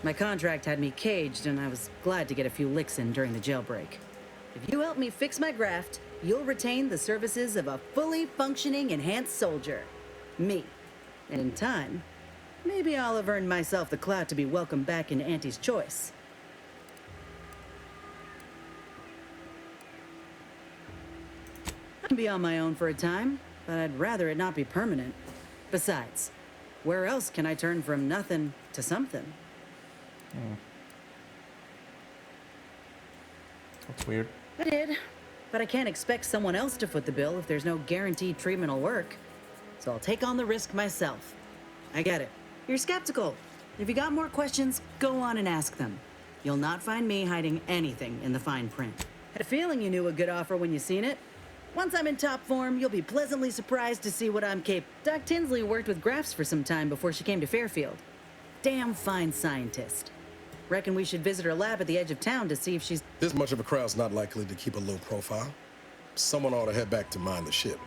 My contract had me caged, and I was glad to get a few licks in during the jailbreak. If you help me fix my graft, you'll retain the services of a fully functioning enhanced soldier. Me. And in time, maybe I'll have earned myself the clout to be welcomed back into Auntie's Choice. I can be on my own for a time, but I'd rather it not be permanent. Besides, where else can I turn from nothing to something? That's weird. I did, but I can't expect someone else to foot the bill if there's no guaranteed treatment will work. So I'll take on the risk myself. I get it. You're skeptical. If you got more questions, go on and ask them. You'll not find me hiding anything in the fine print. Had a feeling you knew a good offer when you seen it. Once I'm in top form, you'll be pleasantly surprised to see what I'm capable. Doc Tinsley worked with Grafts for some time before she came to Fairfield. Damn fine scientist. Reckon we should visit her lab at the edge of town to see if she's... This much of a crowd's not likely to keep a low profile. Someone ought to head back to mind the ship.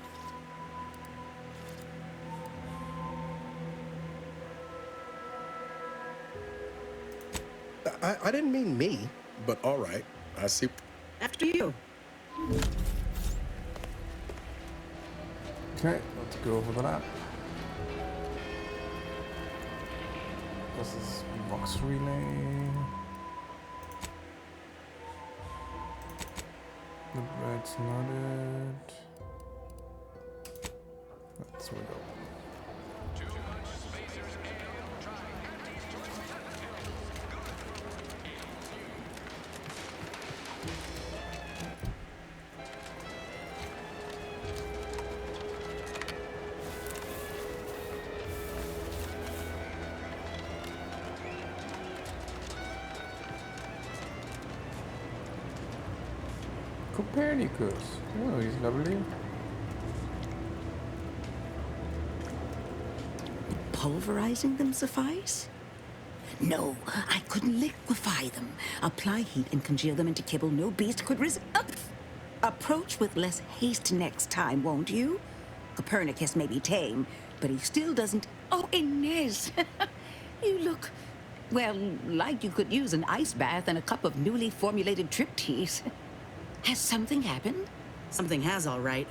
I didn't mean me, but all right. I see. After you. Okay, let's go over the lab. This is box relay. The red's not it. That's where we go. Copernicus. Oh, he's lovely. Pulverizing them suffice? No, I couldn't liquefy them. Apply heat and congeal them into kibble no beast could approach with less haste next time, won't you? Copernicus may be tame, but he still doesn't... Oh, Inez! You look... well, like you could use an ice bath and a cup of newly formulated triptease. Has something happened? Something has, all right.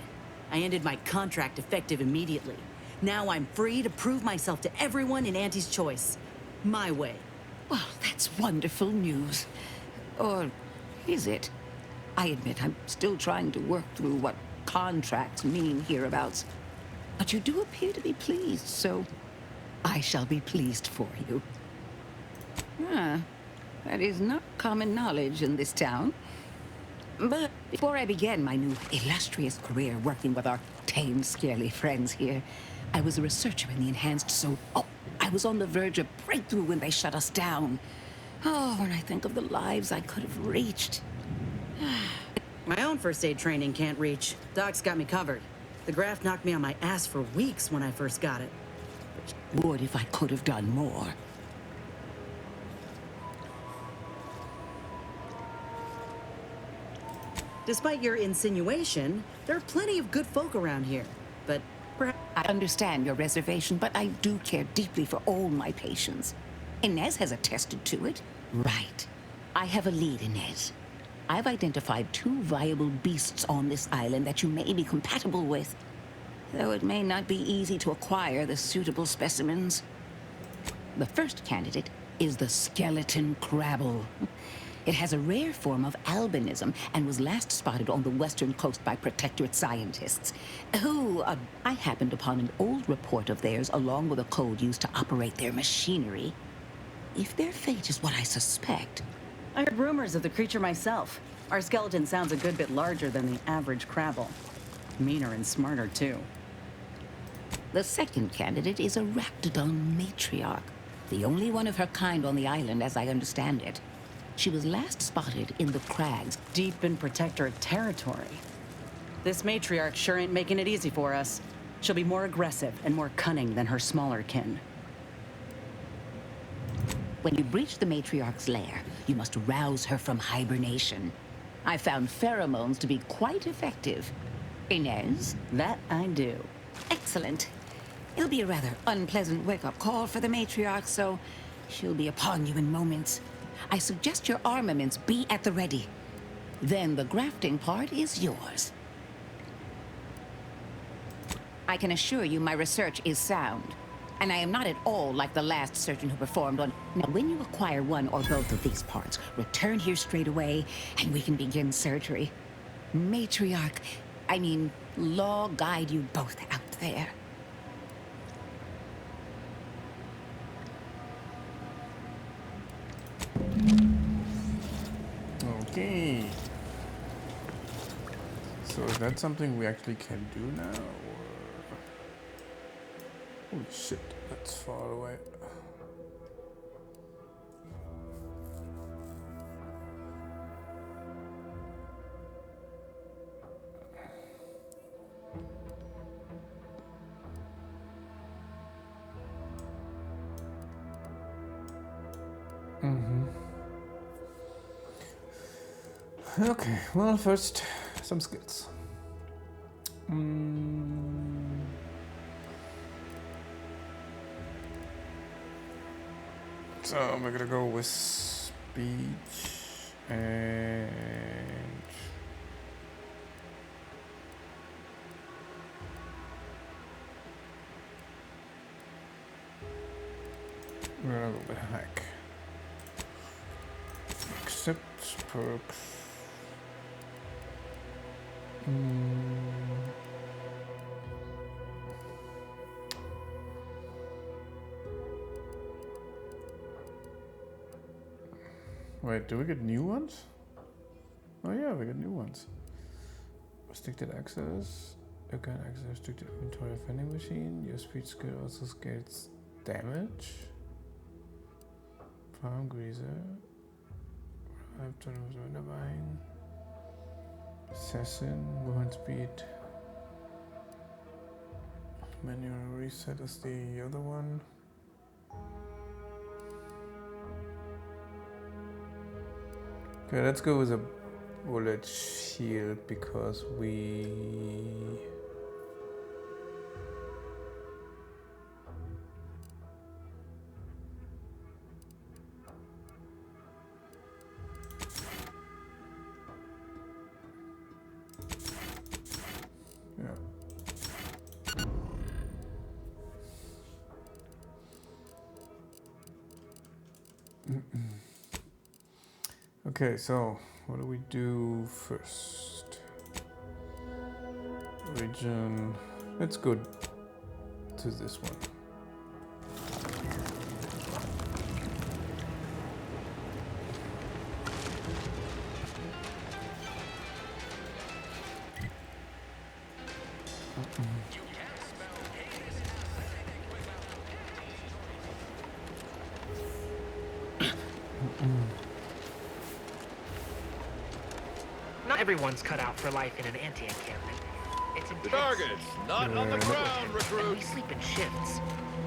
I ended my contract effective immediately. Now I'm free to prove myself to everyone in Auntie's Choice. My way. Well, that's wonderful news. Or is it? I admit I'm still trying to work through what contracts mean hereabouts. But you do appear to be pleased, so I shall be pleased for you. Ah, that is not common knowledge in this town. But before I began my new illustrious career working with our tame, scarily friends here, I was a researcher in the enhanced I was on the verge of breakthrough when they shut us down. Oh, when I think of the lives I could have reached. My own first aid training can't reach. Doc's got me covered. The graft knocked me on my ass for weeks when I first got it. Would if I could have done more. Despite your insinuation, there are plenty of good folk around here. But perhaps... I understand your reservation, but I do care deeply for all my patients. Inez has attested to it. Right. I have a lead, Inez. I've identified 2 viable beasts on this island that you may be compatible with, though it may not be easy to acquire the suitable specimens. The first candidate is the skeleton crabble. It has a rare form of albinism and was last spotted on the western coast by Protectorate scientists. I happened upon an old report of theirs along with a code used to operate their machinery. If their fate is what I suspect... I heard rumors of the creature myself. Our skeleton sounds a good bit larger than the average crabble. Meaner and smarter, too. The second candidate is a raptidon matriarch, the only one of her kind on the island as I understand it. She was last spotted in the crags. Deep in Protectorate territory. This matriarch sure ain't making it easy for us. She'll be more aggressive and more cunning than her smaller kin. When you breach the matriarch's lair, you must rouse her from hibernation. I found pheromones to be quite effective. Inez? That I do. Excellent. It'll be a rather unpleasant wake-up call for the matriarch, so She'll be upon you in moments. I suggest your armaments be at the ready. Then the grafting part is yours. I can assure you my research is sound. And I am not at all like the last surgeon who performed on... Now, when you acquire one or both of these parts, return here straight away, and we can begin surgery. Matriarch, I mean, law guide you both out there. Okay. So is that something we actually can do now? Or... Holy shit, that's far away. Okay, well, first, some skills. So we're gonna go with speech and we're gonna go with hack. Accept perks. Wait, do we get new ones? Oh yeah, we get new ones. Restricted access. You can access restricted inventory of vending machine. Your speech skill also scales damage. Farm greaser. Window buying. Assassin. Movement speed. Manual reset is the other one. Okay, let's go with a bullet shield because we... Yeah. Okay, so what do we do first? Region. Let's go to this one. Not everyone's cut out for life in an anti-encampment. It's intense. Targets, not on the ground, And recruit. we sleep in shifts.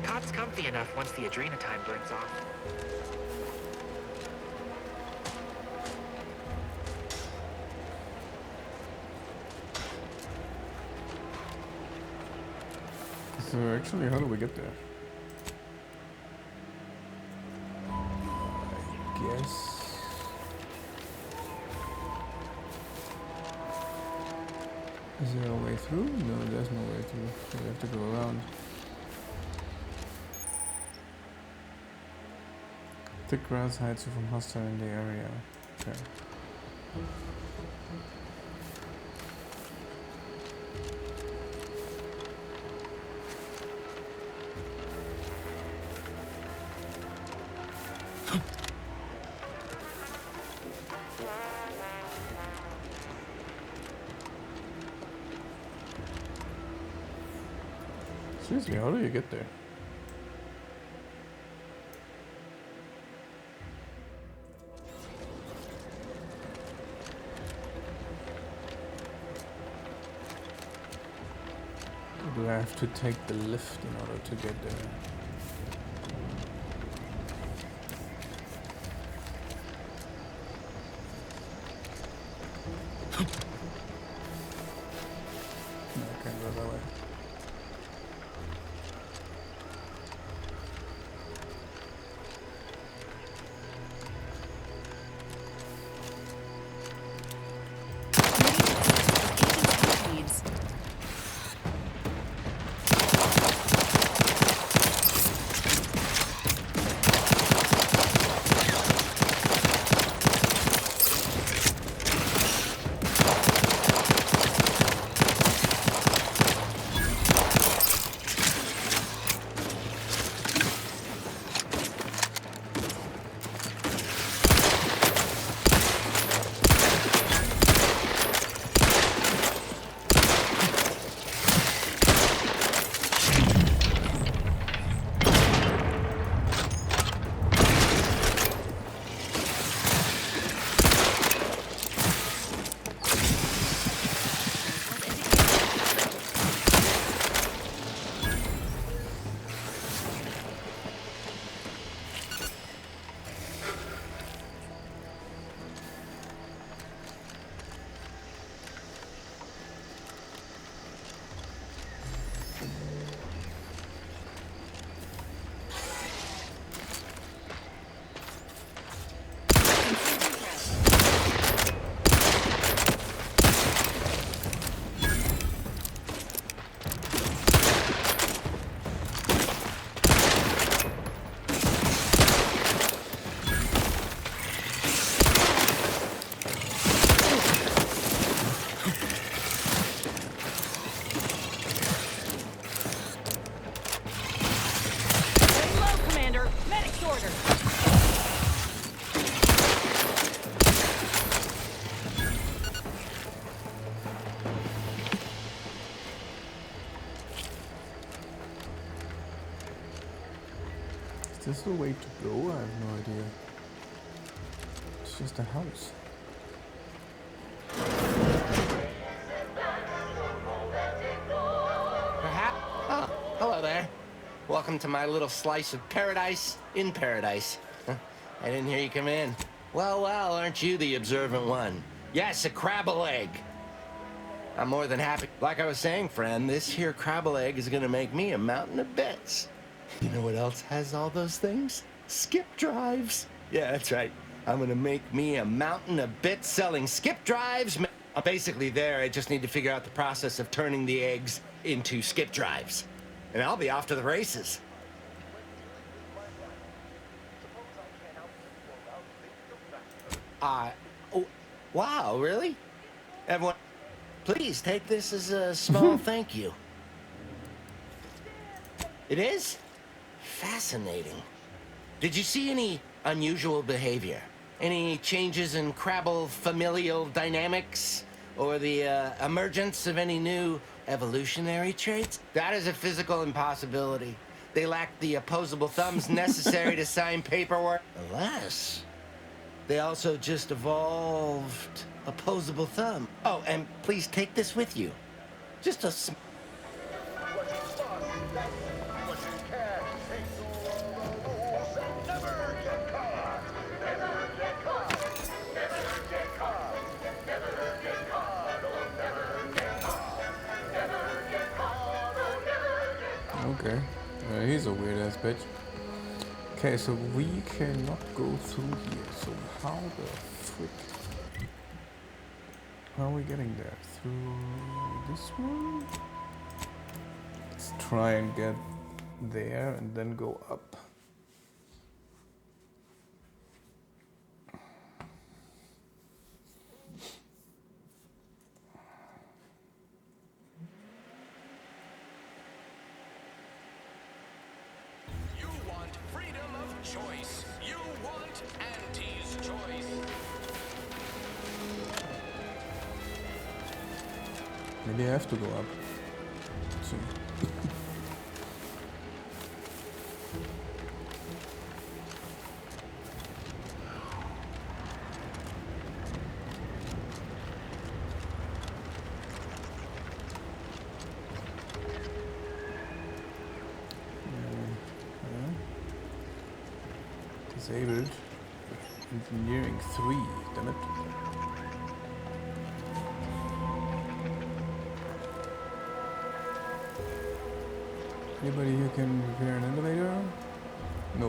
Cot's comfy enough once the adrenatime burns off. So actually, how do we get there? I guess... Is there a way through? No, there's no way through. So we have to go around. Thick grass hides you from hostile in the area. Okay. Seriously, how do you get there? Or do I have to take the lift in order to get there? No, I can't go that way. the way to go? I have no idea. It's just a house. Perhaps. Oh, hello there. Welcome to my little slice of paradise in paradise. Huh, I didn't hear you come in. Well, aren't you the observant one? Yes, a crabble egg. I'm more than happy. Like I was saying, friend, this here crabble egg is gonna make me a mountain of bits. You know what else has all those things? Skip drives. Yeah, that's right. I'm gonna make me a mountain of bits selling skip drives. I'm basically there. I just need to figure out the process of turning the eggs into skip drives. And I'll be off to the races. Oh, wow, really? Everyone, please take this as a small thank you. It is? Fascinating. Did you see any unusual behavior? Any changes in crabble familial dynamics? Or the emergence of any new evolutionary traits? That is a physical impossibility. They lack the opposable thumbs necessary to sign paperwork. Unless they also just evolved opposable thumb. Oh, and please take this with you. Just a Okay. He's a weird ass bitch. Okay, so we cannot go through here. So how the frick? How are we getting there? Through this one? Let's try and get there and then go up. You want freedom of choice. You want Auntie's choice. Maybe I have to go up. So. Disabled. Engineering 3, damn it. Anybody who can repair an elevator? No.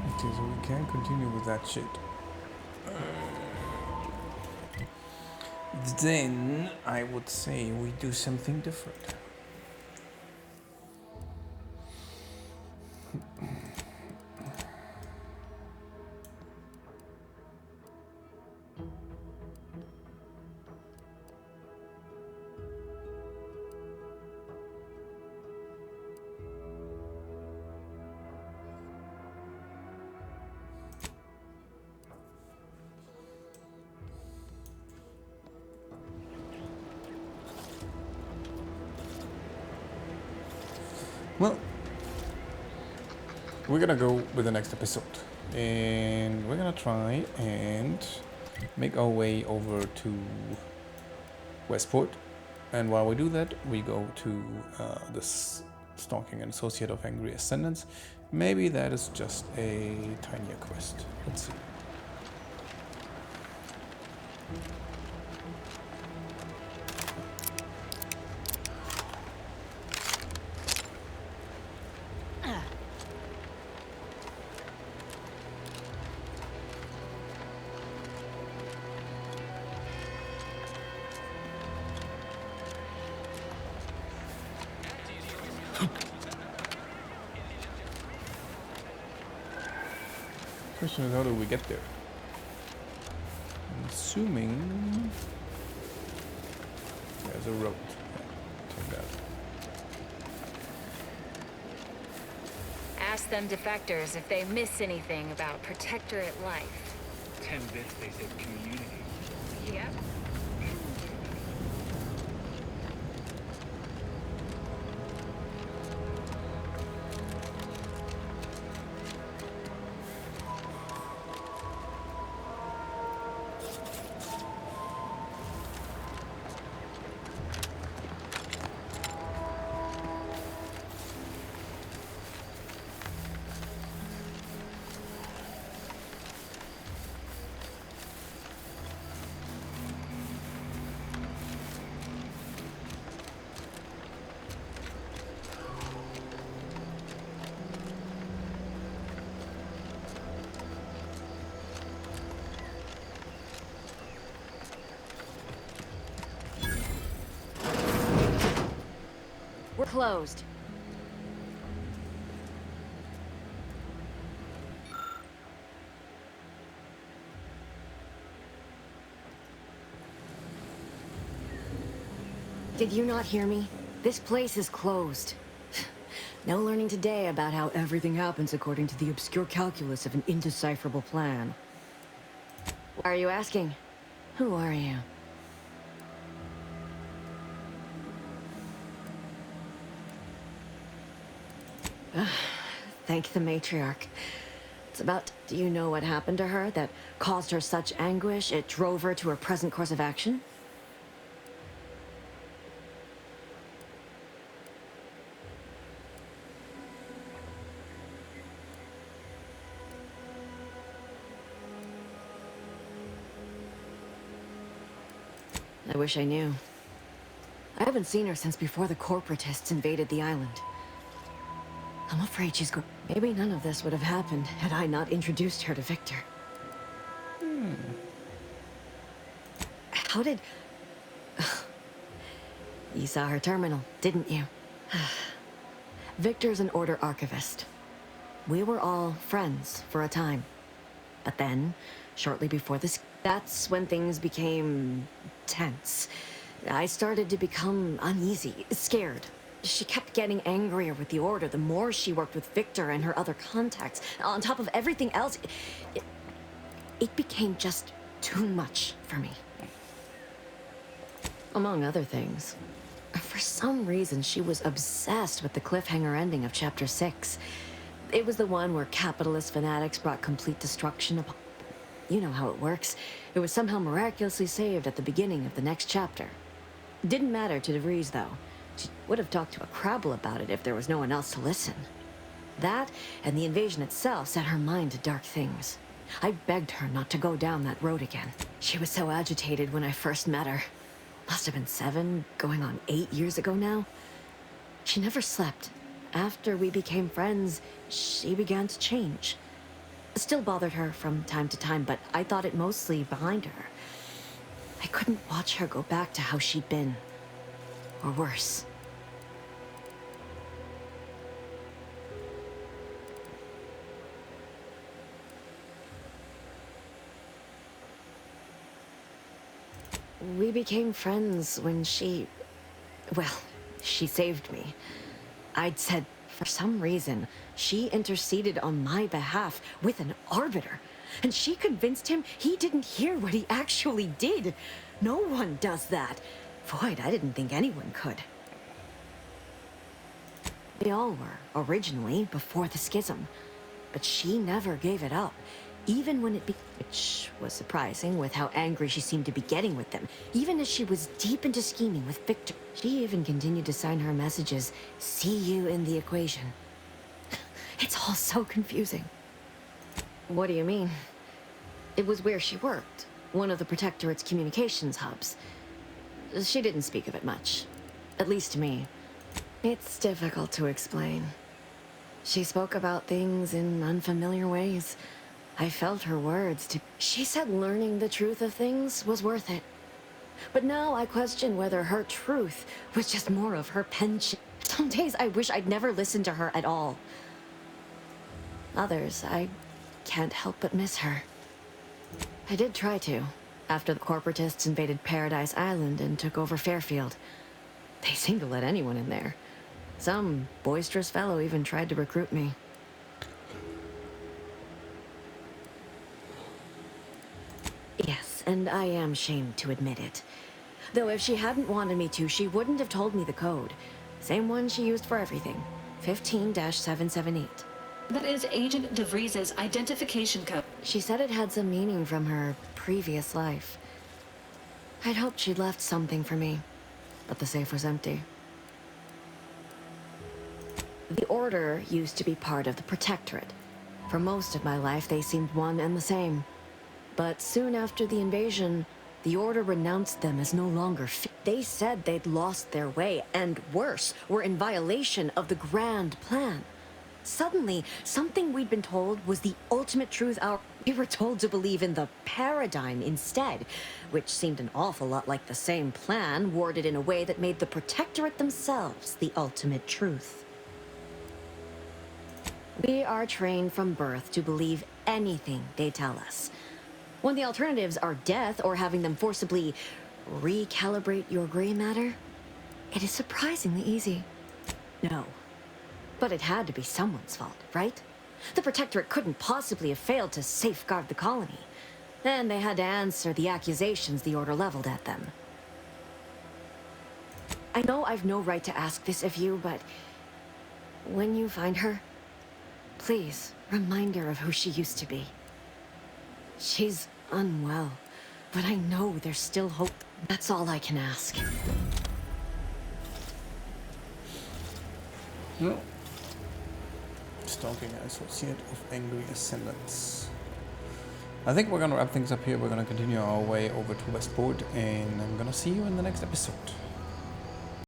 Okay, so we can't continue with that shit. Then I would say we do something different. Well, we're gonna go with the next episode, and we're gonna try and make our way over to Westport. And while we do that, we go to this Stalking and Associate of Angry Ascendance. Maybe that is just a tinier quest. Let's see. Question is, how do we get there? I'm assuming there's a road. Yeah, take that. Ask them defectors if they miss anything about Protectorate life. 10 bits, they said community. Yep. We're closed. Did you not hear me? This place is closed. No learning today about how everything happens according to the obscure calculus of an indecipherable plan. Why are you asking? Who are you? Thank the matriarch. It's about... Do you know what happened to her that caused her such anguish it drove her to her present course of action? I wish I knew. I haven't seen her since before the corporatists invaded the island. I'm afraid she's going... Maybe none of this would have happened had I not introduced her to Victor. How did... You saw her terminal, didn't you? Victor's an Order archivist. We were all friends for a time. But then, shortly before this... That's when things became... tense. I started to become uneasy, scared. She kept getting angrier with the Order the more she worked with Victor and her other contacts. On top of everything else, it became just too much for me. Among other things. For some reason, she was obsessed with the cliffhanger ending of Chapter 6. It was the one where capitalist fanatics brought complete destruction upon... You know how it works. It was somehow miraculously saved at the beginning of the next chapter. Didn't matter to DeVries, though. She would have talked to a Crabble about it if there was no one else to listen. That, and the invasion itself, set her mind to dark things. I begged her not to go down that road again. She was so agitated when I first met her. Must have been 7, going on 8 years ago now. She never slept. After we became friends, she began to change. Still bothered her from time to time, but I thought it mostly behind her. I couldn't watch her go back to how she'd been. Or worse. We became friends when she... Well, she saved me. I'd said, for some reason, she interceded on my behalf with an arbiter. And she convinced him he didn't hear what he actually did. No one does that. Void, I didn't think anyone could. They all were, originally, before the schism. But she never gave it up, even when which was surprising with how angry she seemed to be getting with them, even as she was deep into scheming with Victor. She even continued to sign her messages, "See you in the equation." It's all so confusing. What do you mean? It was where she worked, one of the Protectorate's communications hubs. She didn't speak of it much. At least to me. It's difficult to explain. She spoke about things in unfamiliar ways. I felt her words to... She said learning the truth of things was worth it. But now I question whether her truth was just more of her penchant. Some days I wish I'd never listened to her at all. Others, I can't help but miss her. I did try to, after the corporatists invaded Paradise Island and took over Fairfield. They seemed to let anyone in there. Some boisterous fellow even tried to recruit me. Yes, and I am ashamed to admit it. Though if she hadn't wanted me to, she wouldn't have told me the code. Same one she used for everything. 15-778. That is Agent DeVries's identification code. She said it had some meaning from her previous life. I'd hoped she'd left something for me, but the safe was empty. The Order used to be part of the Protectorate. For most of my life, they seemed one and the same. But soon after the invasion, the Order renounced them as no longer fit. They said they'd lost their way, and worse, were in violation of the grand plan. Suddenly, something we'd been told was the ultimate truth. We were told to believe in the paradigm instead, which seemed an awful lot like the same plan, worded in a way that made the Protectorate themselves the ultimate truth. We are trained from birth to believe anything they tell us. When the alternatives are death or having them forcibly recalibrate your gray matter, it is surprisingly easy. No. But it had to be someone's fault, right? The Protectorate couldn't possibly have failed to safeguard the colony. And they had to answer the accusations the Order leveled at them. I know I've no right to ask this of you, but when you find her, please remind her of who she used to be. She's unwell, but I know there's still hope. That's all I can ask. No. Stalking associate of angry Ascendance. I think we're gonna wrap things up here. We're gonna continue our way over to Westport, and I'm gonna see you in the next episode.